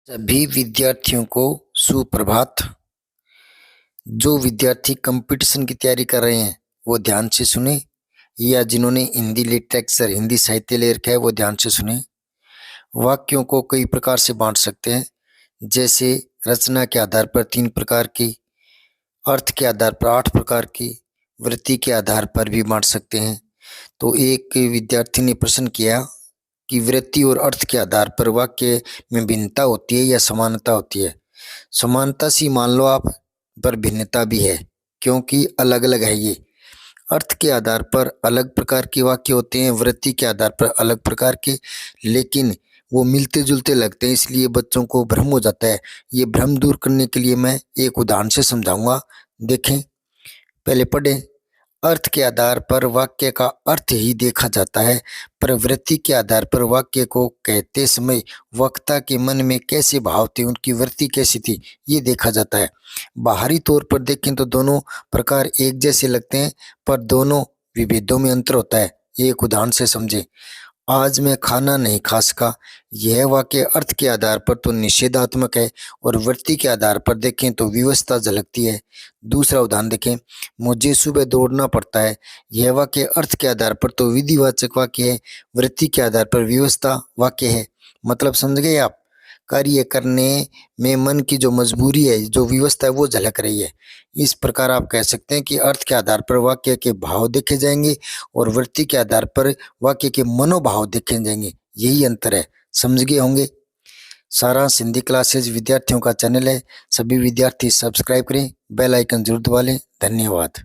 सभी विद्यार्थियों को सुप्रभात। जो विद्यार्थी कंपटीशन की तैयारी कर रहे हैं वो ध्यान से सुने, या जिन्होंने हिंदी लिटरेचर हिंदी साहित्य ले रखा है वो ध्यान से सुने। वाक्यों को कई प्रकार से बांट सकते हैं, जैसे रचना के आधार पर 3 प्रकार की, अर्थ के आधार पर 8 प्रकार की, वृत्ति के आधार पर भी बांट सकते हैं। तो एक विद्यार्थी ने प्रश्न किया कि वृत्ति और अर्थ के आधार पर वाक्य में भिन्नता होती है या समानता होती है। समानता सी मान लो आप, पर भिन्नता भी है, क्योंकि अलग अलग है ये। अर्थ के आधार पर अलग प्रकार के वाक्य होते हैं, वृत्ति के आधार पर अलग प्रकार के, लेकिन वो मिलते जुलते लगते हैं, इसलिए बच्चों को भ्रम हो जाता है। ये भ्रम दूर करने के लिए मैं एक उदाहरण से समझाऊंगा। देखें, पहले पढ़ें। अर्थ के आधार पर वाक्य का अर्थ ही देखा जाता है, पर वृत्ति के आधार पर वाक्य को कहते समय वक्ता के मन में कैसे भाव थे, उनकी वृत्ति कैसी थी, ये देखा जाता है। बाहरी तौर पर देखें तो दोनों प्रकार एक जैसे लगते हैं, पर दोनों विभेदों में अंतर होता है। एक उदाहरण से समझें। आज मैं खाना नहीं खा सका, यह वाक्य अर्थ के आधार पर तो निषेधात्मक है, और वृत्ति के आधार पर देखें तो विवशता झलकती है। दूसरा उदाहरण देखें। मुझे सुबह दौड़ना पड़ता है, यह वाक्य अर्थ के आधार पर तो विधिवाचक वाक्य है, वृत्ति के आधार पर विवशता वाक्य है। मतलब समझ गए आप? कार्य करने में मन की जो मजबूरी है, जो विवशता है, वो झलक रही है। इस प्रकार आप कह सकते हैं कि अर्थ के आधार पर वाक्य के भाव देखे जाएंगे और वृत्ति के आधार पर वाक्य के मनोभाव देखे जाएंगे। यही अंतर है, समझ गए होंगे। सारांश हिंदी क्लासेज विद्यार्थियों का चैनल है, सभी विद्यार्थी सब्सक्राइब करें, बेल आइकन जरूर दबा लें। धन्यवाद।